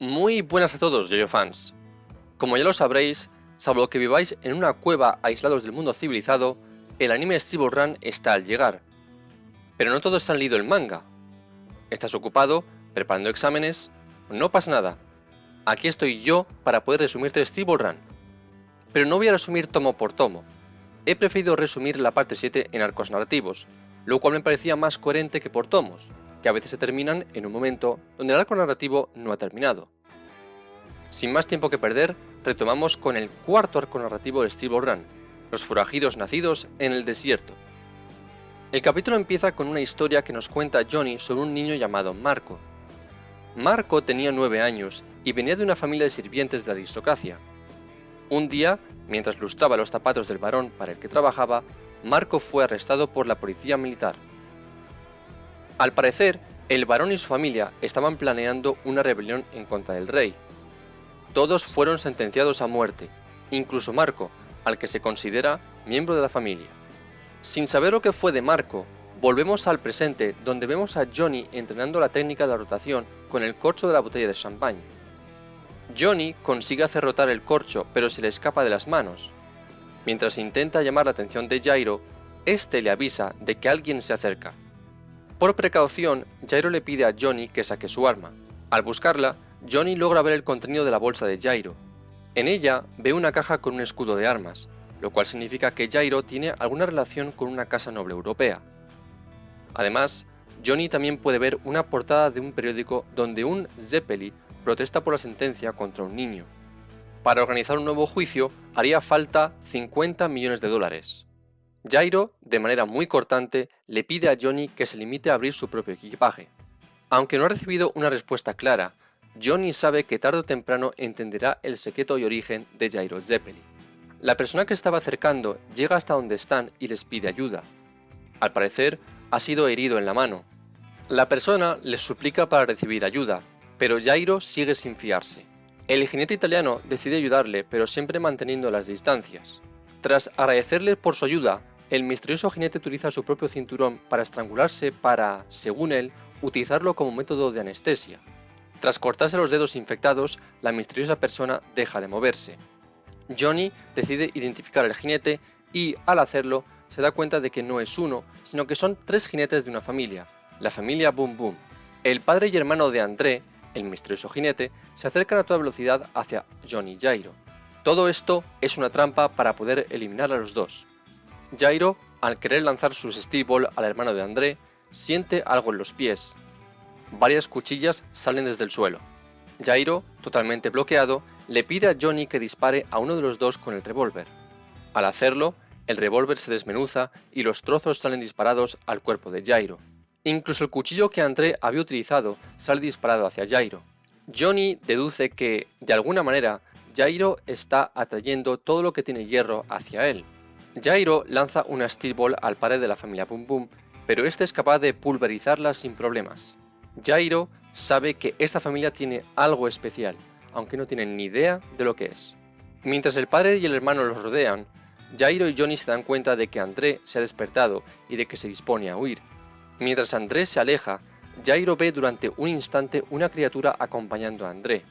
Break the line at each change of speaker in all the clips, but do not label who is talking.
Muy buenas a todos, YoYo fans. Como ya lo sabréis, salvo que viváis en una cueva aislados del mundo civilizado, el anime Steel Run está al llegar. Pero no todos han leído el manga. ¿Estás ocupado, preparando exámenes? No pasa nada. Aquí estoy yo para poder resumirte Steel Run. Pero no voy a resumir tomo por tomo. He preferido resumir la parte 7 en arcos narrativos, lo cual me parecía más coherente que por tomos, que a veces se terminan en un momento donde el arco narrativo no ha terminado. Sin más tiempo que perder, retomamos con el cuarto arco narrativo de Steel Run, los forajidos nacidos en el desierto. El capítulo empieza con una historia que nos cuenta Johnny sobre un niño llamado Marco. Marco tenía 9 años y venía de una familia de sirvientes de aristocracia. Un día, mientras lustraba los zapatos del varón para el que trabajaba, Marco fue arrestado por la policía militar. Al parecer, el varón y su familia estaban planeando una rebelión en contra del rey. Todos fueron sentenciados a muerte, incluso Marco, al que se considera miembro de la familia. Sin saber lo que fue de Marco, volvemos al presente donde vemos a Johnny entrenando la técnica de la rotación con el corcho de la botella de champán. Johnny consigue hacer rotar el corcho, pero se le escapa de las manos. Mientras intenta llamar la atención de Jairo, este le avisa de que alguien se acerca. Por precaución, Jairo le pide a Johnny que saque su arma. Al buscarla, Johnny logra ver el contenido de la bolsa de Jairo. En ella ve una caja con un escudo de armas, lo cual significa que Jairo tiene alguna relación con una casa noble europea. Además, Johnny también puede ver una portada de un periódico donde un Zeppeli protesta por la sentencia contra un niño. Para organizar un nuevo juicio haría falta 50 millones de dólares. Jairo, de manera muy cortante, le pide a Johnny que se limite a abrir su propio equipaje. Aunque no ha recibido una respuesta clara, Johnny sabe que tarde o temprano entenderá el secreto y origen de Jairo Zeppeli. La persona que estaba acercando llega hasta donde están y les pide ayuda. Al parecer, ha sido herido en la mano. La persona les suplica para recibir ayuda, pero Jairo sigue sin fiarse. El jinete italiano decide ayudarle, pero siempre manteniendo las distancias. Tras agradecerle por su ayuda, el misterioso jinete utiliza su propio cinturón para estrangularse para, según él, utilizarlo como método de anestesia. Tras cortarse los dedos infectados, la misteriosa persona deja de moverse. Johnny decide identificar al jinete y, al hacerlo, se da cuenta de que no es uno, sino que son 3 jinetes de una familia, la familia Boom Boom. El padre y hermano de André, el misterioso jinete, se acercan a toda velocidad hacia Johnny y Jairo. Todo esto es una trampa para poder eliminar a los dos. Jairo, al querer lanzar sus Steel Ball al hermano de André, siente algo en los pies. Varias cuchillas salen desde el suelo. Jairo, totalmente bloqueado, le pide a Johnny que dispare a uno de los dos con el revólver. Al hacerlo, el revólver se desmenuza y los trozos salen disparados al cuerpo de Jairo. Incluso el cuchillo que André había utilizado sale disparado hacia Jairo. Johnny deduce que, de alguna manera, Jairo está atrayendo todo lo que tiene hierro hacia él. Jairo lanza una Steel Ball al padre de la familia Boom Boom, pero este es capaz de pulverizarla sin problemas. Jairo sabe que esta familia tiene algo especial, aunque no tienen ni idea de lo que es. Mientras el padre y el hermano los rodean, Jairo y Johnny se dan cuenta de que André se ha despertado y de que se dispone a huir. Mientras André se aleja, Jairo ve durante un instante una criatura acompañando a André.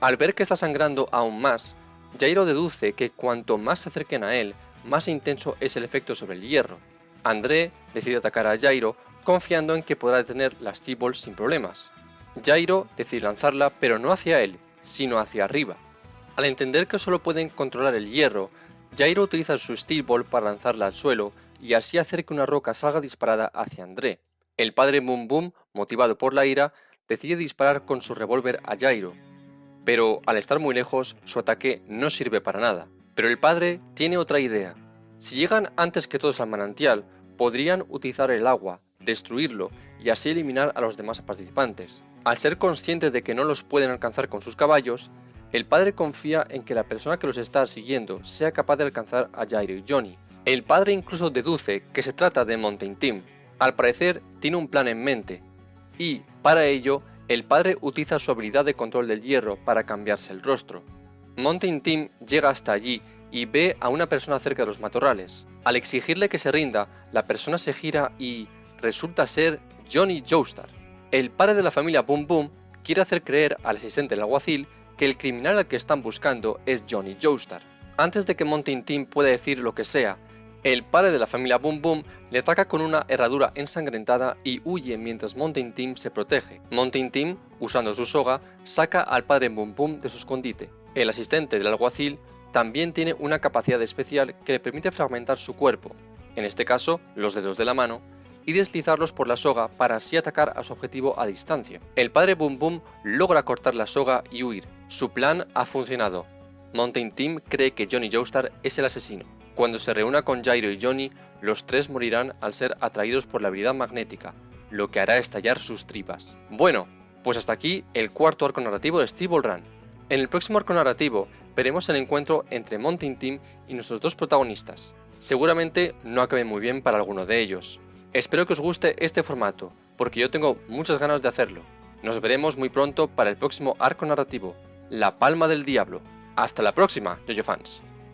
Al ver que está sangrando aún más, Jairo deduce que cuanto más se acerquen a él, más intenso es el efecto sobre el hierro. André decide atacar a Jairo, confiando en que podrá detener la Steel Ball sin problemas. Jairo decide lanzarla, pero no hacia él, sino hacia arriba. Al entender que solo pueden controlar el hierro, Jairo utiliza su Steel Ball para lanzarla al suelo y así hacer que una roca salga disparada hacia André. El padre Boom Boom, motivado por la ira, decide disparar con su revólver a Jairo, pero al estar muy lejos, su ataque no sirve para nada. Pero el padre tiene otra idea. Si llegan antes que todos al manantial, podrían utilizar el agua, destruirlo y así eliminar a los demás participantes. Al ser consciente de que no los pueden alcanzar con sus caballos, el padre confía en que la persona que los está siguiendo sea capaz de alcanzar a Jairo y Johnny. El padre incluso deduce que se trata de Mountain Team. Al parecer, tiene un plan en mente, y, para ello, el padre utiliza su habilidad de control del hierro para cambiarse el rostro. Mountain Team llega hasta allí y ve a una persona cerca de los matorrales. Al exigirle que se rinda, la persona se gira y resulta ser Johnny Joestar. El padre de la familia Boom Boom quiere hacer creer al asistente del alguacil que el criminal al que están buscando es Johnny Joestar. Antes de que Mountain Tim pueda decir lo que sea, el padre de la familia Boom Boom le ataca con una herradura ensangrentada y huye mientras Mountain Tim se protege. Mountain Tim, usando su soga, saca al padre Boom Boom de su escondite. El asistente del alguacil también tiene una capacidad especial que le permite fragmentar su cuerpo, en este caso los dedos de la mano, y deslizarlos por la soga para así atacar a su objetivo a distancia. El padre Boom Boom logra cortar la soga y huir. Su plan ha funcionado. Mountain Tim cree que Johnny Joestar es el asesino. Cuando se reúna con Jairo y Johnny, los tres morirán al ser atraídos por la habilidad magnética, lo que hará estallar sus tripas. Bueno, pues hasta aquí el cuarto arco narrativo de Steel Ball Run. En el próximo arco narrativo veremos el encuentro entre Mountain Tim y nuestros dos protagonistas. Seguramente no acabe muy bien para alguno de ellos. Espero que os guste este formato, porque yo tengo muchas ganas de hacerlo. Nos veremos muy pronto para el próximo arco narrativo, La Palma del Diablo. Hasta la próxima, JoJo fans.